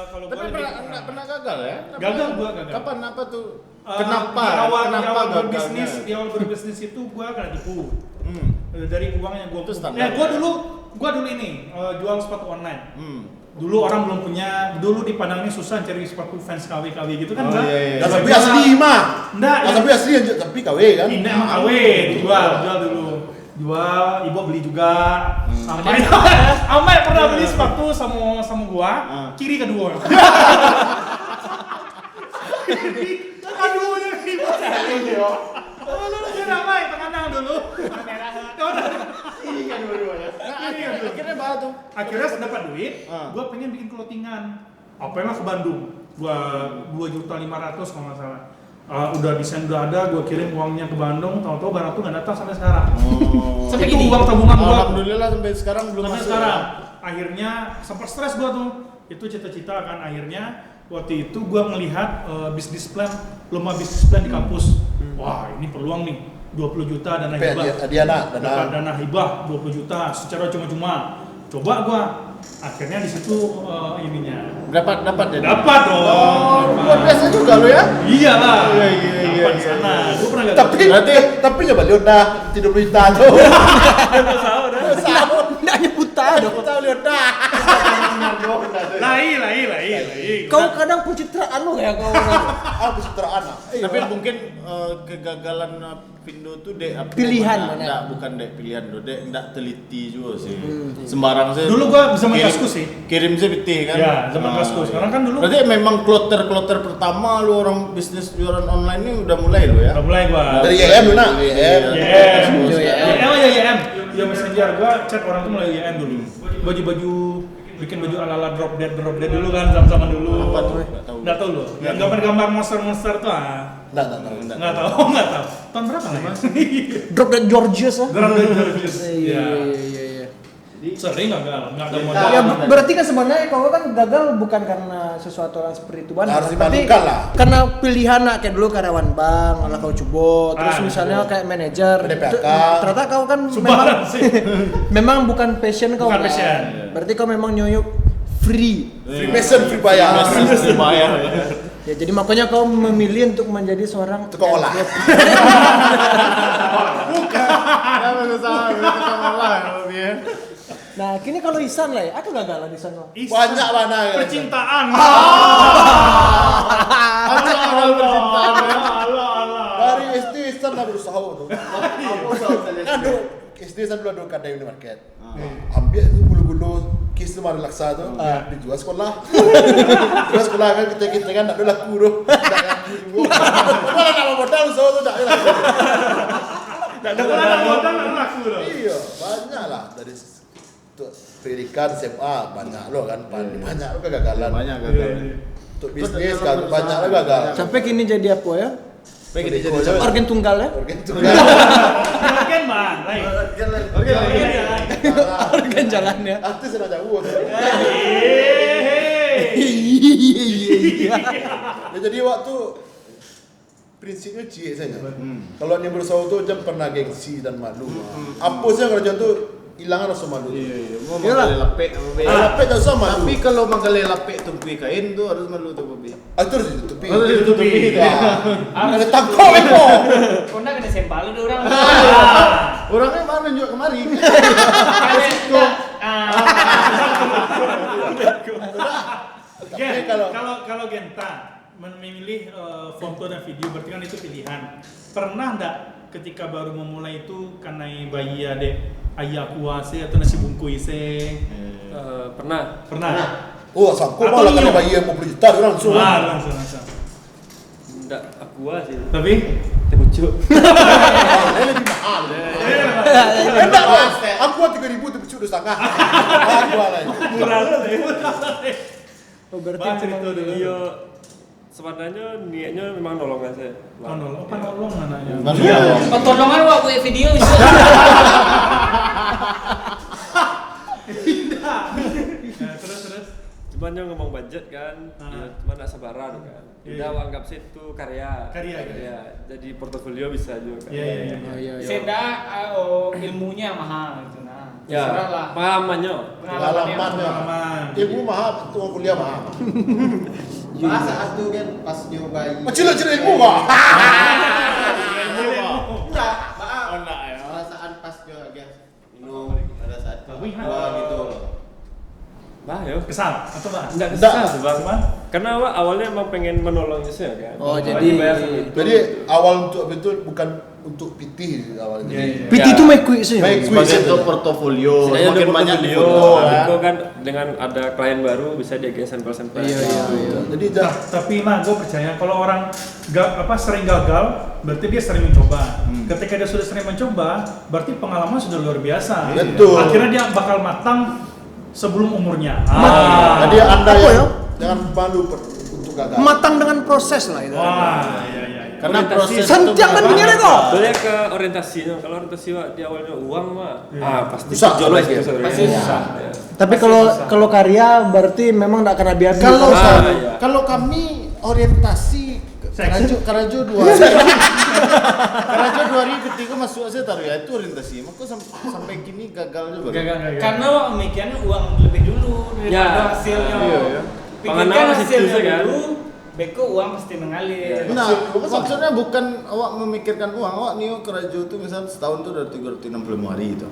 kalau Tapi gua enggak pernah gagal ya? Gagal gua gagal. Kapan apa tuh? Di Kenapa awal gagalnya? berbisnis itu gua kena tipu. Hmm. Dari uang yang gua Itu standar. gua dulu ini jual sepatu online. Hmm. Dulu orang belum punya, dulu dipandangnya susah cari sepatu fans KW gitu kan, Oh, Mbak? iya, iya. Dan tapi asli mah. Enggak, Tapi asli tapi KW kan. ini emang KW dijual dulu. Jual, ibu beli juga. Amai pernah beli sepatu sama gua, kiri kedua. Aduh, ini Amai tengah dulu. Akhirnya baru tuh. Akhirnya dapat duit, gua pengen bikin clothingan. Apa ke Bandung? Gua 2.500.000 kalau nggak salah. Udah desain udah ada, gua kirim uangnya ke Bandung, tahu-tahu barang tuh nggak datang sampai sekarang. Sampai Itu gini? uang tabungan gua. Alhamdulillah sampai sekarang belum Sampai masuk. sekarang. Akhirnya sempat stres gua tuh. Itu cita-cita kan akhirnya waktu itu gua ngelihat bisnis plan, lomba bisnis plan di kampus. Wah, ini peluang nih. 20 juta dana Tapi hibah. Dapat dana hibah 20 juta secara cuma-cuma. Coba gua. Akhirnya di situ ininya. Dapat ya? Dapat dong. Luar biasa juga lu ya? Iyalah. Iya. Dapat di sana. Gua pernah gagal. Tapi coba lihat dah tidur berita tuh. Nggak buta dong. Tahu lihat dah. Lai. Kau kadang pencitraan lo ya kau. Aku seteraan. Tapi mungkin kegagalan Pindo tuh dek apa? Pilihan mana? Enggak, bukan dek pilihan lo, dek enggak teliti juga sih. Sembarang sih. Dulu gua bisa main kaskus sih. Kirim sih betih kan? Ya, zaman kaskus. Sekarang kan dulu Berarti memang kloter pertama lu orang bisnis jualan online ini udah mulai lo ya? udah mulai gua. Dari YM lu nak. YM. YM. Ya messenger gua chat orang tuh mulai YM dulu. Baju-baju bikin baju ala-ala drop dead dulu kan zaman dulu. Apa tuh? Nggak tahu. Nggak tahu lo. Yang gambar-gambar monster tuh Nggak. nggak tahu. Tahun berapa lah ya? Drop Dead Georges ah. Drop dead Georges. Iya. Sering gagal, nggak ada modal. Ya berarti kan sebenarnya kau kan gagal bukan karena sesuatu yang seperti itu kan. Harus Tapi dimalukan lah. karena pilihan nak kayak dulu karyawan bank, malah kau coba. Terus misalnya betul. kayak manajer. PDPK. Ternyata kau kan Subaran memang sih. memang bukan passion kau. Bukan kan. passion. Berarti kau memang nyoyok free. Free mason, free bayar. Bayar. Ya jadi makanya kau memilih untuk menjadi seorang Tukang olah. Kenapa lu salah? Tukang olah lebih ya. Nah, kini kalau Isan lah ya, aku gagal lah di sana. Banyak mana ya. Percintaan. Ada awal percintaan ya. Dari SD Isan lah berusaha tuh. Aduh, SD Isan dulu ada kadang minimarket. Ambil itu bulu-bulu kis itu mari laksa tuh, dijual sekolah. Jual sekolah kan kita kan tak ada laku tuh. Mana nama modal usaha tuh tak ada laku. Ada modal nggak laku loh. Iya, banyak lah dari pendidikan SMA banyak lo kan, banyak lo kegagalan. Banyak gagal. Untuk bisnis kan banyak lo gagal. Sampai kini jadi apa ya? Pengen jadi Organ tunggal ya? Organ tunggal. Oke, Bang. Oke. Organ jalan ya. Artis sudah jauh. Ya, jadi waktu prinsipnya cie saja. Kalau yang berusaha tuh jangan pernah gengsi dan malu. Apa sih yang kerjaan tuh hilangan rasa malu. Iya. Mau Iyalah. magali lapek apa be. Tapi tak usah malu. Tapi kalau magali lapek tumpui kain tuh harus malu tuh be. Itu harus ditutupi. Harus ditutupi. Ada tangkap itu. Kau nak kena sembal ada orang. Orangnya mana juga kemari. Gen, kalau- kalau Genta memilih foto dan video berarti kan itu pilihan. Pernah enggak ketika baru memulai itu karena bayi adek ayah kuase atau nasi bungkui se? Pernah. Pernah. Oh, sangko Atau malah Nio? kan bayi yang mau beli juta dia langsung. Langsung. Enggak aku sih. Tapi Temucu. Lebih mahal. Enggak lah. Aku 3.000 tapi sudah setengah. Aku lah. murah lu deh. Oh, berarti Bah, cerita dulu. Iya. Sebenarnya niatnya memang nolong aja. Apa nolong anaknya? Iya. Tolongan gua buat video itu. Ya, terus. Cuman yang ngomong budget kan, ya, cuma nggak sabaran kan. Udah Iya. anggap sih itu karya. Karya. Jadi portofolio bisa juga kan. Iya. Oh, iya. Senda ilmunya mahal gitu nah. Ya, Terserah lah. pengalamannya. Pengalamannya. Pengalaman. Ilmu mahal, tuang kuliah mahal. Pas saat itu kan pas dia bayi. Macam ilmu mah. Enggak, maaf. Oh, enggak ya. Perasaan pas dia guys. Minum pada saat Wih, wah gitu. Bah, yo. Kesal atau apa? Enggak Enggak. kesal sih, Bang. Cuman? Karena awalnya emang pengen menolongnya sih kan. Oh, Makanya jadi- bayar segitu. Jadi awal untuk itu bukan untuk pitih awalnya. Iya. PT itu make quick sih. Make quick. Sebagai untuk portofolio, Setidaknya semakin ada banyak di portofolio. foto kan. Itu kan dengan ada klien baru bisa dia kayak sampel-sampel. Iya. Jadi Tapi mah gue percaya kalau orang sering gagal, berarti dia sering mencoba. Ketika dia sudah sering mencoba, berarti pengalaman sudah luar biasa. Betul. Akhirnya dia bakal matang sebelum umurnya. Jadi Anda Apa yang ya? jangan malu untuk gagal. Matang dengan proses lah itu. Wah, iya. Karena Orientasi. proses itu Santiang kan punya itu. Boleh ke orientasinya. Kalau orientasi Wak, di awalnya uang mah, pasti Susah, terjun lagi. Pasti susah. Ya. Tapi kalau karya berarti memang enggak akan habis. Kalau iya. kalau kami orientasi Karajo 2 Karajo 2 hari ketika masuk saya taruh ya itu orientasi. Maka sampai kini gagal juga. Gagal. Karena mikirnya uang lebih dulu daripada Ya. hasilnya. Iya, iya. Pikirkan Pengenalan masih hasilnya susah, kan? dulu, beko uang pasti mengalir. Nah, maksudnya bukan awak memikirkan uang, awak Nio Karajo tuh misal setahun tuh udah 365 hari itu.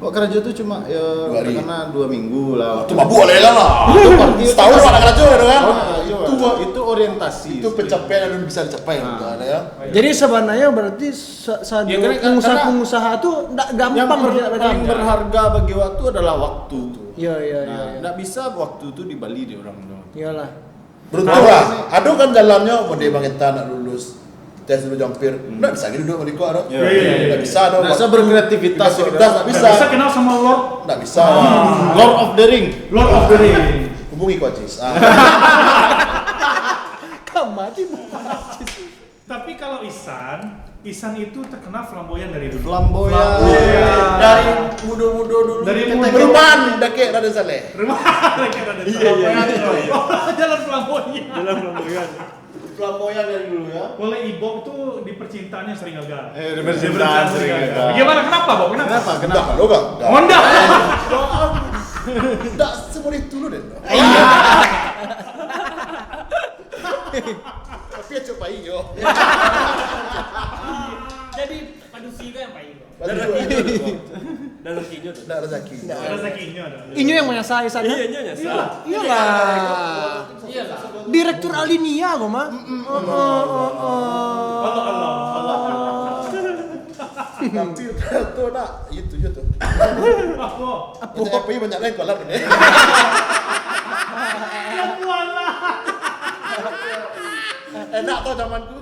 Awak Karajo tuh cuma ya 2 hari. karena 2 minggu lah. Itu mah boleh lah. Itu berarti Setahun ada kerja kan? itu orientasi. Itu pencapaian yang bisa dicapai gitu ada ya. Jadi sebenarnya berarti Ya, karena- pengusaha-pengusaha tuh enggak yang gampang paling berharga bagi waktu adalah waktu. Iya. Nah, nggak bisa waktu itu di Bali di orang. Iyalah. Beruntung lah. Ada kan jalannya mau dia bang kita nak lulus tes dulu jampir. Nggak bisa gitu duduk menikah ada. Iya, iya. Nggak bisa ada. Nggak bisa berkreativitas. Nggak bisa. Bisa kenal sama Lord Nggak bisa. Lord of the Ring. Lord of the Ring. Hubungi Ko Aziz. Mati. Tapi kalau Isan itu terkenal flamboyan dari dulu. Flamboyan. Dari muda-muda dulu. Dari kita muda. Perumahan Dakek Raden Saleh. Iya. Jalan flamboyan. Dalam flamboyan. Flamboyan dari dulu ya. Oleh Ibok tuh di percintaannya sering gagal. Di percintaan sering gagal. Gimana? Kenapa, Bob? Kenapa? Enggak, lo enggak. Honda. Enggak semudah itu dulu deh. Tapi ya coba iyo. Jadi manusia yang paling. Dan rezekinya tuh. Enggak rezeki. Rezekinya ada. Ini yang menyasar Isan. Iya, nyasar. Iyalah. Iyalah. Direktur Alinia kok, mah. Allah. Tapi itu nak itu je tuh. Apa? Apa ini banyak lain kolak ini. Enak tau zamanku.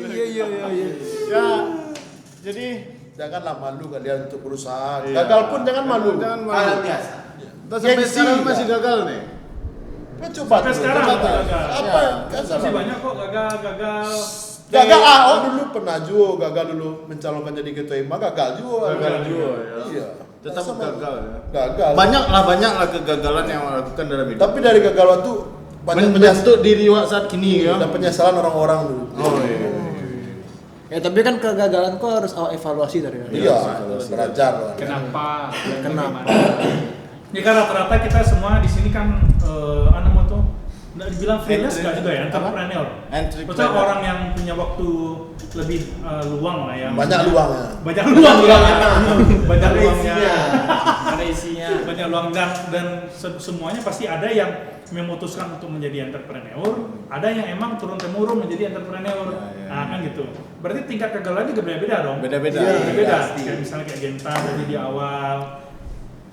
Iya. Ya, jadi Janganlah malu kalian untuk berusaha. Gagal pun jangan malu. jangan Hal malu. biasa. Kita sampai Gengsi, sekarang Kak. masih gagal nih. Coba Sampai dulu. sekarang Coba. gagal. Apa? Ya, Masih banyak kok gagal. Gagal dulu pernah juga gagal dulu mencalonkan jadi ketua IMA gagal juga. Gagal juga, ya. Iya. Tetap Sama- gagal ya. Gagal. Banyak lah kegagalan yang lakukan dalam hidup. Tapi dari gagal itu banyak Membentuk diri Wak saat kini ya. dan penyesalan orang-orang dulu. Oh iya. Ya tapi kan kegagalan kok harus evaluasi dari Iya, belajar lah. Kenapa? Kenapa? Ya kan rata-rata kita semua di sini kan nggak dibilang freelance nggak juga ya, entrepreneur. Maksudnya orang yang punya waktu lebih luang lah ya. Banyak luangnya. Banyak luangnya. Banyak luangnya. Ada isinya. Banyak luang dan semuanya pasti ada yang memutuskan untuk menjadi entrepreneur, ada yang emang turun temurun menjadi entrepreneur. Nah kan gitu. Berarti tingkat kegagalan juga beda-beda dong. Beda-beda. Beda-beda. Kayak misalnya kayak Genta tadi di awal.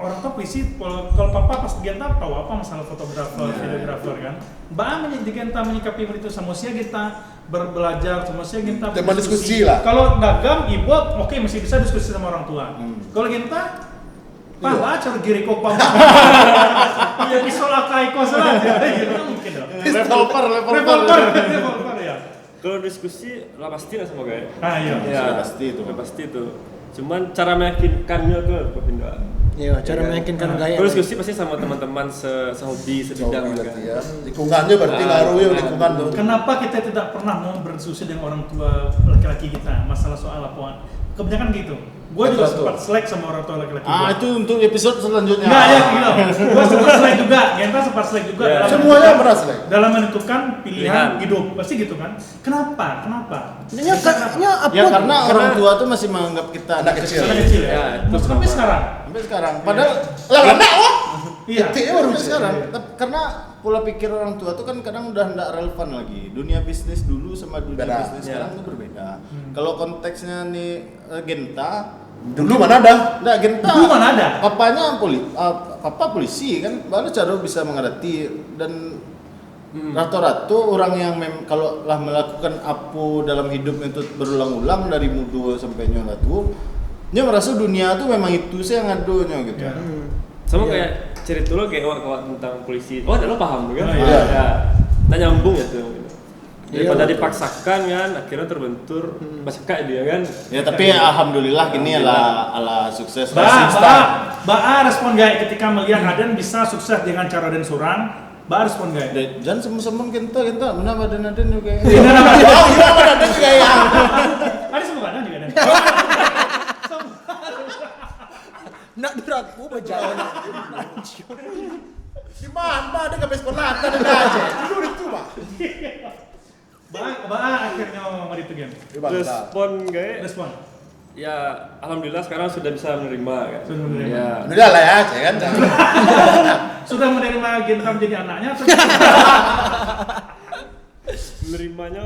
Orang tua polisi, kalau papa pas Genta tahu apa masalah fotografer, videografer kan. Mbak menjadi Genta menyikapi itu sama usia kita belajar, sama usia Genta Teman diskusi lah. Kalau dagang, ibu oke masih bisa diskusi sama orang tua. Kalau Genta Pala cara giri kok papa. Pakai pisau akai kos aja. Gitu mungkin dong. Revolver ya. Kalau diskusi lah pasti lah sama gaya. Iya. Ya, pasti itu. Pasti itu. Cuman cara meyakinkannya tuh Pindah. Iya, cara meyakinkan gaya. Kalau diskusi pasti sama teman-teman sehobi, sebidang kan. Ya. Lingkungannya berarti ngaruh ya lingkungan tuh. Kenapa kita tidak pernah mau berdiskusi dengan orang tua laki-laki kita masalah soal apa? Kebanyakan gitu. Gue juga sempat selek sama orang tua laki-laki. Itu untuk episode selanjutnya. Enggak ya, gitu. Gue sempat selek juga, Genta sempat selek juga. Ya. Semuanya pernah selek. Dalam menentukan pilihan hidup, pasti gitu kan? Kenapa? Ya karena orang tua tuh masih menganggap kita Anak kecil. Anak kecil ya. Ya, Terus sampai sekarang. Sampai sekarang. Padahal Iya. baru sekarang. Karena pola pikir orang tua tuh kan kadang udah nggak relevan lagi. Dunia bisnis dulu sama dunia Beda. bisnis sekarang tuh berbeda. Kalau konteksnya nih Genta Dulu mana ada? Nggak, Genta. Dulu mana ada? Papanya papa polisi kan, baru cara bisa menghadapi dan rata-rata orang yang kalau lah melakukan apa dalam hidup itu berulang-ulang dari muda sampai nyola tuh, dia merasa dunia tuh memang itu sih yang adunya gitu. Ya. Sama kayak cerita lo kayak awak tentang polisi. Oh, lo paham kan? Iya. Ya. Nah nyambung ya tuh. Daripada Iya, dipaksakan kan, akhirnya terbentur pasca dia kan. Ya tapi alhamdulillah gini ala sukses. Ba respon gaya ketika melihat Aden bisa sukses dengan cara dan surang. Ba respon gaya. Jangan sembun Genta, mana badan juga. Ada juga ya. Ada semua kan juga Aden. Nak diraku berjalan. Di mana ada ke sekolah ada aja. Dulu itu, Pak. Ba akhirnya mau itu game. Respon gaya. Respon. Ya, alhamdulillah sekarang sudah bisa menerima kan. Sudah menerima. Ya. Udah lah ya, saya kan. Sudah menerima Genta menjadi anaknya atau Menerimanya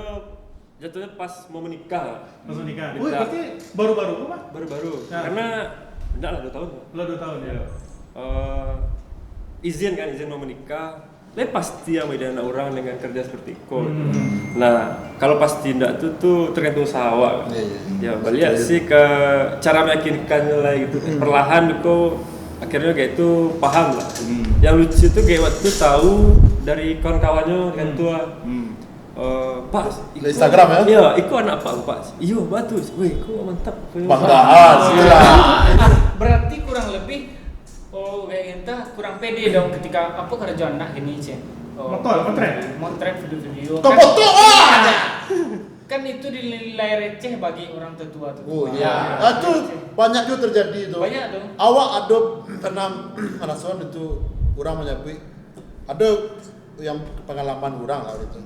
jatuhnya pas mau menikah. langsung nikah? Minta. Wih, berarti baru-baru kok, Pak? Baru-baru. Ya. Karena enggak lah 2 tahun. Lo 2 tahun ya. Izin mau menikah. Pasti yang beda anak orang dengan kerja seperti itu. Nah, kalau pasti enggak tuh tergantung usaha kan. Ya, balik sih ke cara meyakinkannya lah gitu. Perlahan itu akhirnya kayak itu paham lah. Yang lucu tuh kayak waktu tahu dari kawan-kawannya dengan tua. Pak, Di Instagram ya? Iya, itu anak Pak. Iya, bagus. Wih, kok mantap. Banggaan setelah. Berarti kurang lebih kayak Genta kurang pede dong ketika apa kerja anak gini Cen. Motret video-video. Foto. Kan itu dinilai receh bagi orang tetua tuh. Oh iya. Itu banyak juga terjadi itu. Banyak tuh. Awak ada pernah ngerasain itu orang menyapui. Ada yang pengalaman orang lah itu.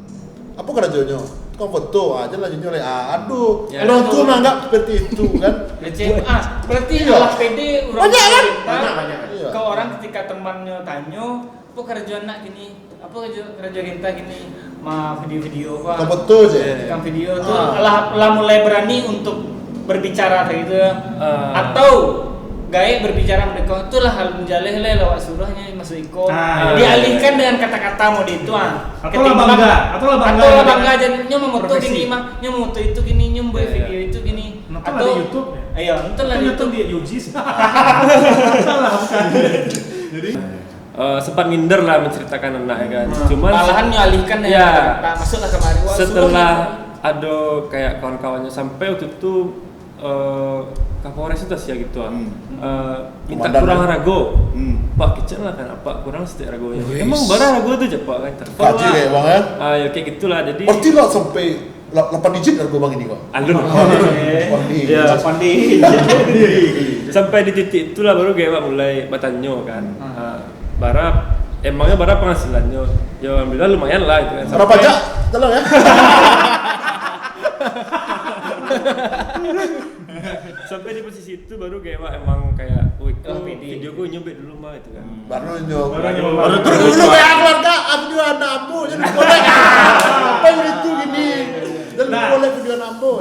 Apa kerjanya? Kau foto aja lah oleh aduh. Ya, Orang tua menganggap seperti itu kan. Receh. Berarti Iya. malah pede orang Banyak kan? Genta Banyak. Iya. ke orang ketika temannya tanya, apa kerja anak gini? Apa kerja Genta gini? Video-video apa? Kau foto aja. Kan video tuh lah mulai berani untuk berbicara kayak gitu. Atau gaya berbicara mereka itulah hal menjalih lewat surahnya masuk ikut. Dialihkan dengan kata-kata mau itu Atau lah bangga jadi nyoba moto profesi. gini mah nyoba moto itu gini nyoba video itu gini Nonton ada YouTube ya? Iya, nonton lah YouTube YouTube. di Yuji sih. Salah bukan. Jadi sempat minder lah menceritakan anak ya kan. Cuman Malahan nyalihkan dengan ya, kata-kata masuklah kemari. Wah, setelah suruh ada kayak kawan-kawannya sampai waktu itu Kapolres itu sih ya gitu minta Komandan kurang ya? rago. Pak kecil lah kan apa kurang setiap ragonya. Wih. Emang barang rago tuh cepat kan. Kaji kayak bang ya. Ya kayak gitulah jadi. Berarti lah sampai 8 digit kan gue bang ini kok. Alun. Ya. Sampai di titik itulah baru kayak mulai bertanya kan. Bara emangnya bara penghasilannya ya alhamdulillah lumayan lah gitu kan. Berapa pajak? Tolong ya. Sampai di posisi itu baru kayak emang kayak video gue nyobek dulu mah itu kan. Baru nyoba. Baru Terus dulu kayak keluarga, aku juga anak ambu, jadi boleh. Apa yang itu gini? Jadi boleh video anak ambu.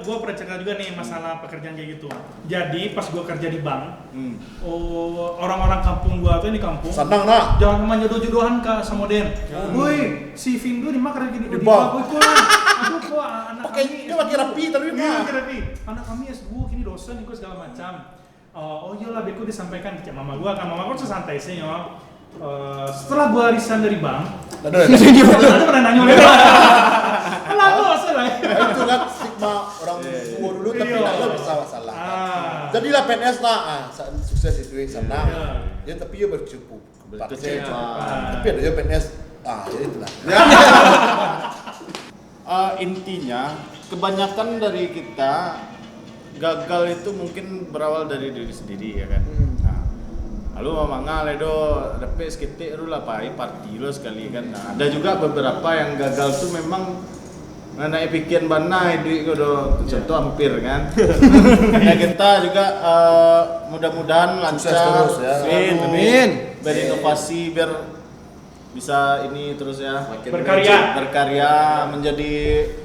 Gua pernah cerita juga nih masalah pekerjaan kayak gitu. Jadi pas gua kerja di bank, orang-orang kampung gua tuh di kampung. Senang nak. Jangan cuma jodoh-jodohan Kak sama Den. Woi, si Vindu di mana kerja Di di bank. Woi, aku kok anak Pakai dia pakai rapi tapi Iya, mah. rapi. Anak kami S2 kini dosen ikut segala macam. Oh iyalah beku disampaikan ke mama gua kan mama gua tuh santai sih ya. Setelah gua resign dari bank, ada pernah nanya oleh lah gua salah. Itu kan stigma orang tua dulu tapi tidak bisa salah. Jadilah PNS lah, sukses itu senang. Ya tapi dia bercukup. Tapi ada juga PNS, ya itulah. Intinya kebanyakan dari kita gagal itu mungkin berawal dari diri sendiri ya kan. Nah, lalu mamanga ledo dapet seketik lu lah pai party lo sekali kan. Nah, ada juga beberapa yang gagal tuh memang naik pikiran bana duit kodo contoh hampir kan. Ya kita juga mudah-mudahan lancar terus ya. Amin. berinovasi biar bisa ini terus ya berkarya menjadi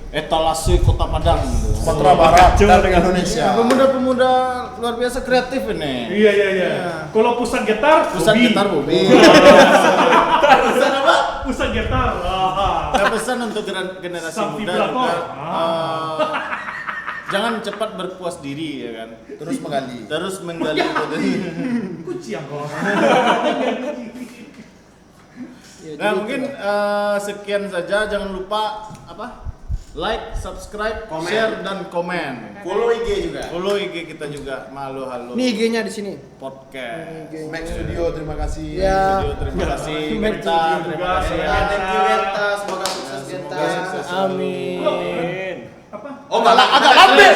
etalase Kota Padang Sumatera Barat dan Indonesia. Pemuda-pemuda luar biasa kreatif ini. Iya. Kalau pusat gitar Bobi. Pusat apa? Pusat gitar. Nah, pesan untuk generasi Sang muda vibrator. juga, jangan cepat berpuas diri ya kan. Terus menggali Kucing kok. Nah mungkin sekian saja. Jangan lupa like, subscribe, share dan komen. Follow IG juga. Follow IG kita juga. Halo. Nih IG-nya di sini. Podcast. Max Studio terima kasih. Ya. Studio, terima kasih. Max Kita Studio terima juga. kasih. Ya, thank you Genta, semoga sukses Genta. Amin. Apa? Oh, agak lambe.